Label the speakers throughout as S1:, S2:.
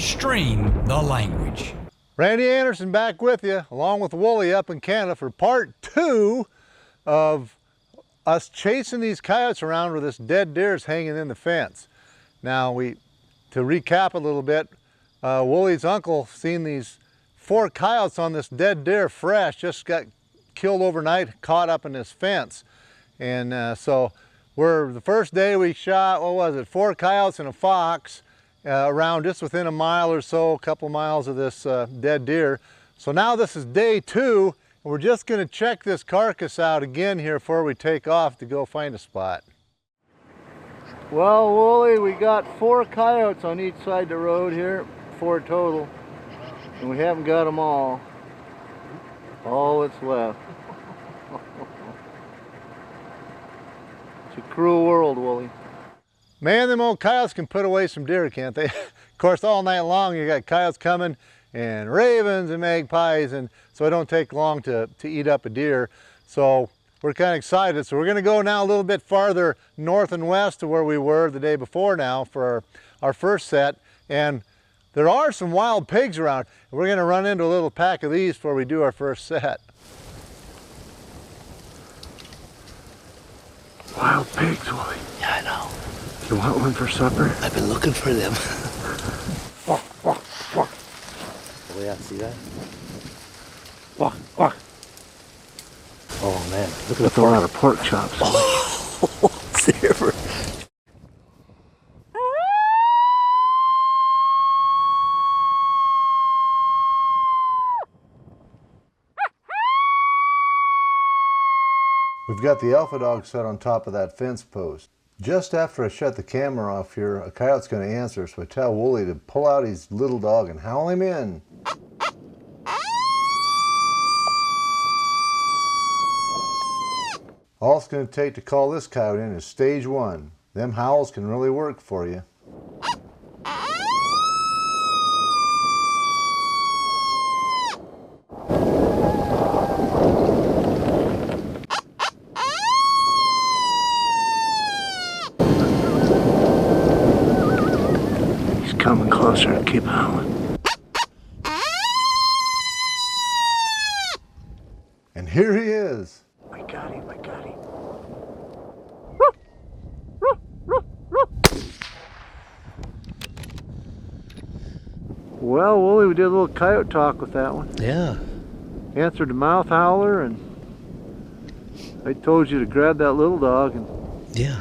S1: Stream the language.
S2: Randy Anderson back with you, along with Wooly up in Canada for part 2 of us chasing these coyotes around where this dead deer is hanging in the fence. Now, to recap a little bit, Wooly's uncle seen these 4 coyotes on this dead deer fresh, just got killed overnight, caught up in this fence. And so the first day we shot, what was it, 4 coyotes and a fox around just within a mile or so, a couple miles of this dead deer. So now this is day 2, and we're just gonna check this carcass out again here before we take off to go find a spot. Well, Wooly, we got 4 coyotes on each side of the road here, 4 total, and we haven't got them all that's left. It's a cruel world, Wooly. Man, them old coyotes can put away some deer, can't they? Of course, all night long you got coyotes coming and ravens and magpies, and so it don't take long to eat up a deer. So we're kind of excited. So we're gonna go now a little bit farther north and west to where we were the day before now for our first set. And there are some wild pigs around. We're gonna run into a little pack of these before we do our first set. Wild pigs, Wooly.
S3: Yeah, I know.
S2: You want one for supper?
S3: I've been looking for them. Oh yeah, see that? Oh man, look at
S2: that's a lot of pork chops.
S3: Oh, silver.
S2: We've got the alpha dog set on top of that fence post. Just after I shut the camera off here, a coyote's going to answer, so I tell Wooly to pull out his little dog and howl him in. All it's going to take to call this coyote in is stage 1. Them howls can really work for you. Coming closer and keep howling. And here he is. I got him, I got him. Well, Wooly, we did a little coyote talk with that one.
S3: Yeah.
S2: Answered the mouth howler, and I told you to grab that little dog, and
S3: yeah.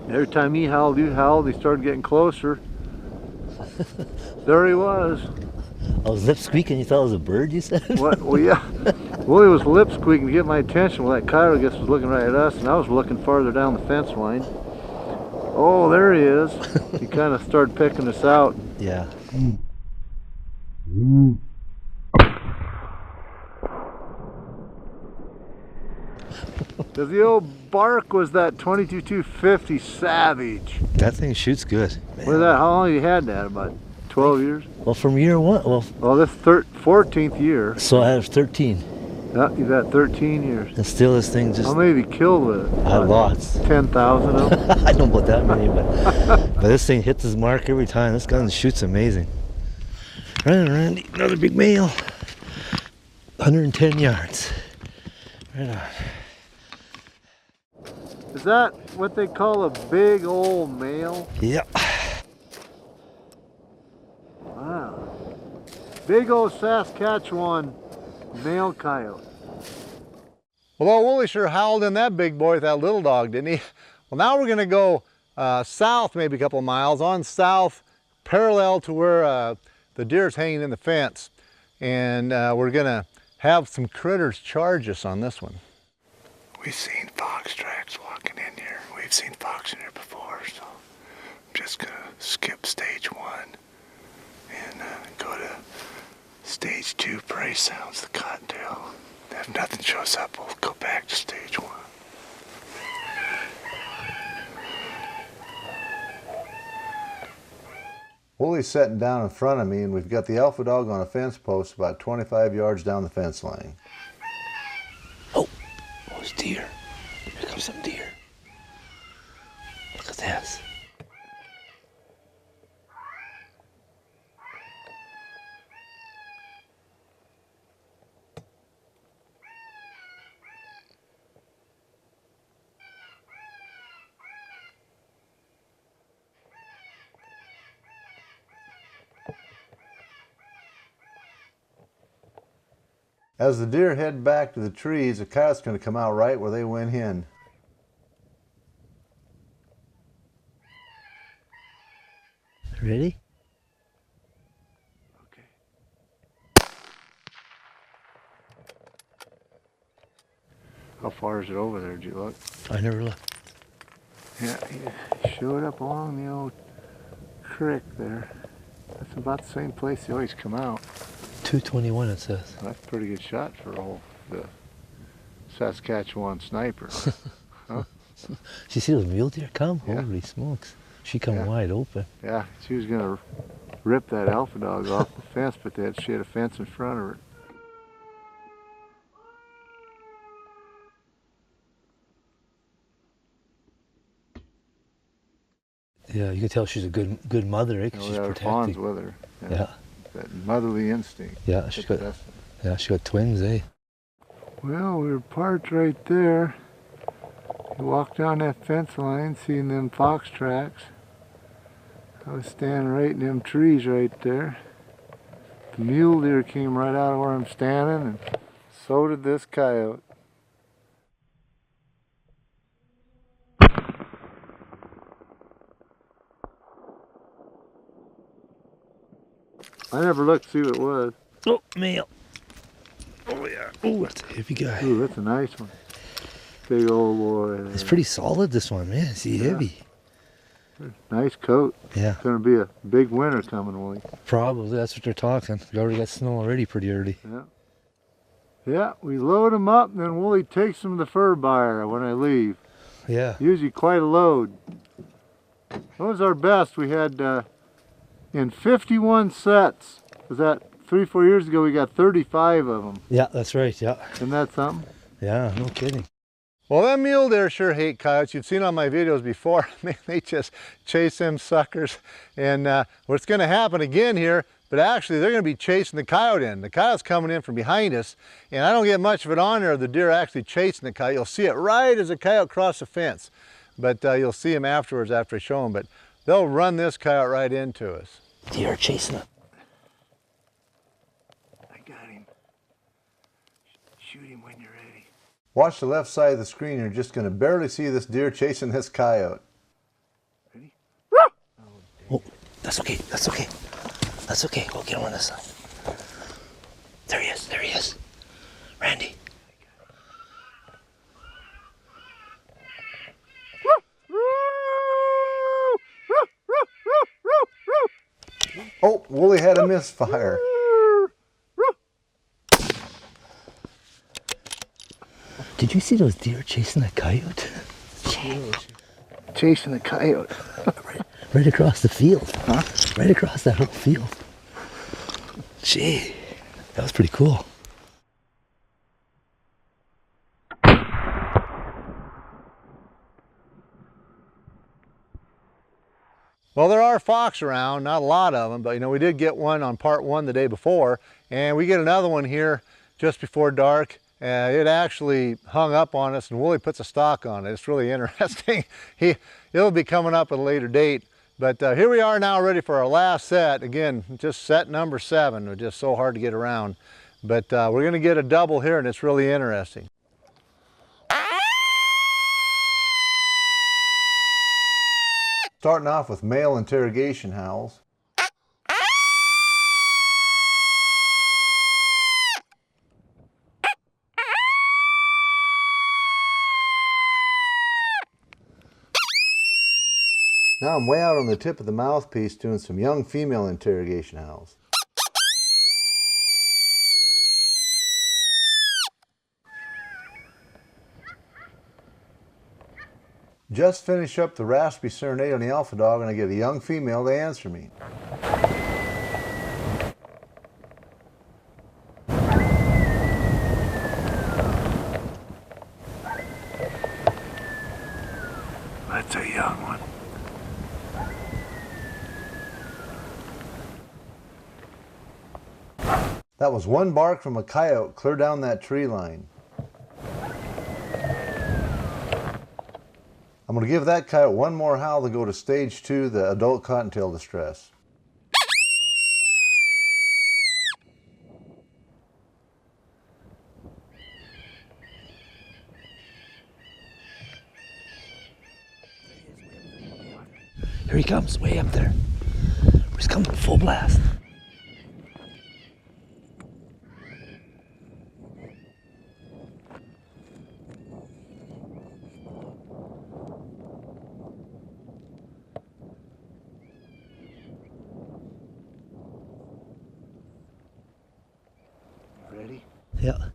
S2: Every time he howled, you howled, he started getting closer. There he was.
S3: I was lip squeaking, you thought it was a bird, you said?
S2: What? Well, yeah. Wooly was lip squeaking to get my attention. Well, that coyote, I guess, was looking right at us, and I was looking farther down the fence line. Oh, there he is. He kind of started picking us out.
S3: Yeah.
S2: Because the old bark was that 22-250 Savage.
S3: That thing shoots good. Man.
S2: What is that? How long have you had that? About 12 years?
S3: Well, from year 1.
S2: Well, this 14th year.
S3: So I have 13.
S2: Yeah, you've got 13 years.
S3: And still this thing just...
S2: How many have you killed with it?
S3: I have lots.
S2: 10,000 of them?
S3: I don't know about that many, but this thing hits his mark every time. This gun shoots amazing. Right, Randy, another big male. 110 yards. Right on.
S2: Is that what they call a big old male?
S3: Yep.
S2: Wow. Big old Saskatchewan male coyote. Well, Wooly sure howled in that big boy with that little dog, didn't he? Well, now we're going to go south maybe a couple miles, on south, parallel to where the deer's hanging in the fence. And we're going to have some critters charge us on this one. We've seen fox tracks walking in here. We've seen fox in here before, so I'm just gonna skip stage 1 and go to stage 2, prey sounds, the cottontail. If nothing shows up, we'll go back to stage 1. Wooly's sitting down in front of me, and we've got the alpha dog on a fence post about 25 yards down the fence line.
S3: There's deer. Here comes some deer. Look at this.
S2: As the deer head back to the trees, the coyote's going to come out right where they went in.
S3: Ready?
S2: Okay. How far is it over there? Did you look?
S3: I never looked.
S2: Yeah, he showed up along the old creek there. That's about the same place they always come out.
S3: 221 it says.
S2: That's a pretty good shot for the Saskatchewan sniper. Huh?
S3: You see those mule deer come?
S2: Yeah.
S3: Holy smokes. She come
S2: Yeah.
S3: wide open.
S2: Yeah, she was going to rip that alpha dog off the fence, but she had a fence in front of her.
S3: Yeah, you can tell she's a good mother, eh? 'Cause she's
S2: Her
S3: protecting.
S2: fawn's with her.
S3: Yeah.
S2: That motherly instinct.
S3: Yeah, she got twins, eh?
S2: Well, we were parked right there. You walk down that fence line, seeing them fox tracks. I was standing right in them trees right there. The mule deer came right out of where I'm standing, and so did this coyote. I never looked to see what it was.
S3: Oh, male. Oh, yeah. Oh, that's a heavy guy.
S2: Ooh, that's a nice one. Big old boy.
S3: It's pretty solid, this one, man. Is he heavy?
S2: Nice coat.
S3: Yeah.
S2: It's going to be a big winter coming, Willie.
S3: Probably, that's what they're talking. We already got snow already pretty early.
S2: Yeah. Yeah, we load them up, and then Willie takes them to the fur buyer when I leave.
S3: Yeah.
S2: Usually quite a load. That was our best. We had in 51 sets. Was that 3-4 years ago? We got 35 of them.
S3: Yeah, that's right, yeah.
S2: Isn't that something?
S3: Yeah, no kidding.
S2: Well, them mule deer sure hate coyotes. You've seen on my videos before. They just chase them suckers. And what's going to happen again here, but actually they're going to be chasing the coyote in. The coyote's coming in from behind us, and I don't get much of it on there of the deer actually chasing the coyote. You'll see it right as the coyote crosses the fence. But you'll see him afterwards after I show him. But they'll run this coyote right into us.
S3: Deer chasing it.
S2: I got him. Shoot him when you're ready. Watch the left side of the screen. You're just going to barely see this deer chasing this coyote. Ready?
S3: Oh, that's okay. That's okay. That's okay. Go get him on this side. There he is. There he is. Randy.
S2: Oh, Wooly had a misfire.
S3: Did you see those deer chasing that coyote?
S2: Chasing the coyote.
S3: Right across the field.
S2: Huh?
S3: Right across that whole field. Gee, that was pretty cool.
S2: Well, there are fox around, not a lot of them, but you know, we did get one on part one the day before, and we get another one here just before dark. It actually hung up on us, and Wooly puts a stock on it. It's really interesting. It'll be coming up at a later date, but here we are now ready for our last set. Again, just set number 7. It's just so hard to get around, but we're going to get a double here, and it's really interesting. Starting off with male interrogation howls. Now I'm way out on the tip of the mouthpiece doing some young female interrogation howls. Just finish up the raspy serenade on the alpha dog, and I get a young female to answer me. That's a young one. That was one bark from a coyote clear down that tree line. I'm going to give that coyote one more howl to go to stage 2, the adult cottontail distress.
S3: Here he comes, way up there. He's coming full blast.
S2: Ready?
S3: Yeah.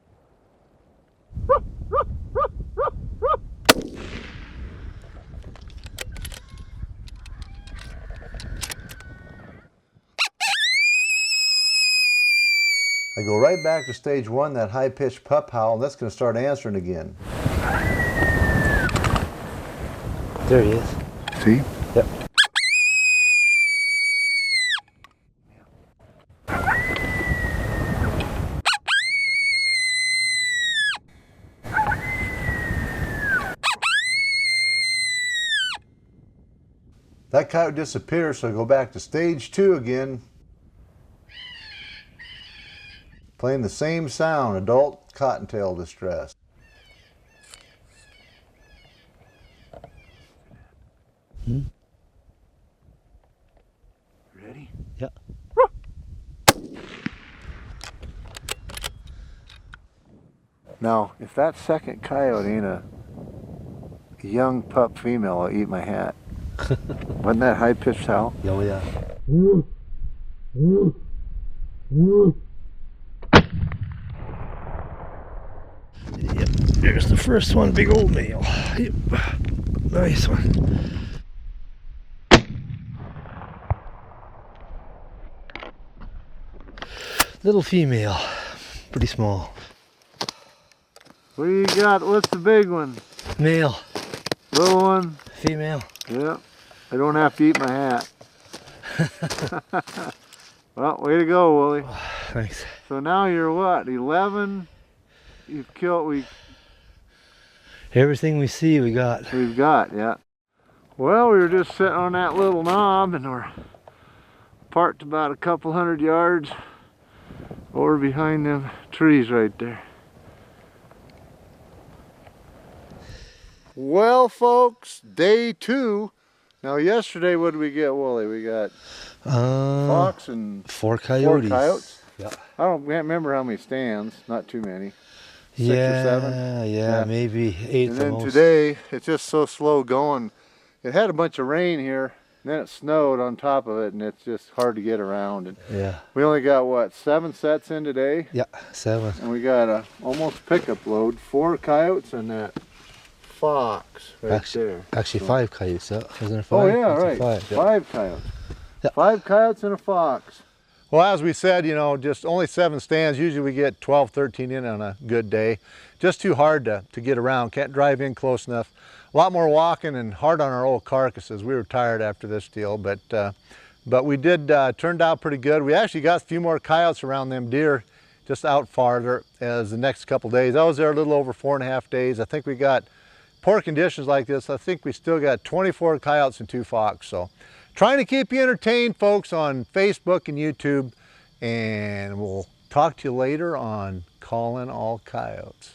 S2: I go right back to stage one, that high-pitched pup howl, and that's going to start answering again.
S3: There he is.
S2: See?
S3: Yep.
S2: That coyote disappears, so I go back to stage two again. Playing the same sound, adult cottontail distress. Ready?
S3: Yeah.
S2: Now, if that second coyote ain't a young pup female, I'll eat my hat. Wasn't that high-pitched howl?
S3: Oh yeah. Yep, there's the first one, big old male. Yep, nice one. Little female, pretty small.
S2: What do you got? What's the big one?
S3: Male,
S2: Little one?
S3: female.
S2: Yep. I don't have to eat my hat. Well, way to go, Willie.
S3: Thanks.
S2: So now you're what? 11? You've killed.
S3: Everything we see, we got.
S2: We've got, yeah. Well, we were just sitting on that little knob, and we're parked about a couple hundred yards over behind them trees right there. Well, folks, day two. Now, yesterday, what did we get, Wooly? We got fox and
S3: 4 coyotes.
S2: 4 coyotes.
S3: Yeah.
S2: Can't remember how many stands. Not too many. 6
S3: yeah,
S2: or 7.
S3: Yeah, maybe 8
S2: And
S3: the
S2: then
S3: most.
S2: today, it's just so slow going. It had a bunch of rain here, and then it snowed on top of it, and it's just hard to get around. And
S3: Yeah.
S2: we only got, what, 7 sets in today?
S3: Yeah, 7.
S2: And we got a almost pickup load, 4 coyotes and that fox right there.
S3: Actually,
S2: So-
S3: 5 coyotes, wasn't there 5?
S2: Oh yeah,
S3: That's a
S2: right.
S3: 5. Yeah.
S2: 5 coyotes.
S3: Yeah.
S2: 5 coyotes and a fox. Well, as we said, you know, just only 7 stands. Usually we get 12, 13 in on a good day. Just too hard to get around. Can't drive in close enough. A lot more walking and hard on our old carcasses. We were tired after this deal, but we did, turned out pretty good. We actually got a few more coyotes around them deer just out farther as the next couple days. I was there a little over 4.5 days. I think we got, poor conditions like this, I think we still got 24 coyotes and 2 fox. So trying to keep you entertained, folks, on Facebook and YouTube, and we'll talk to you later on Calling All Coyotes.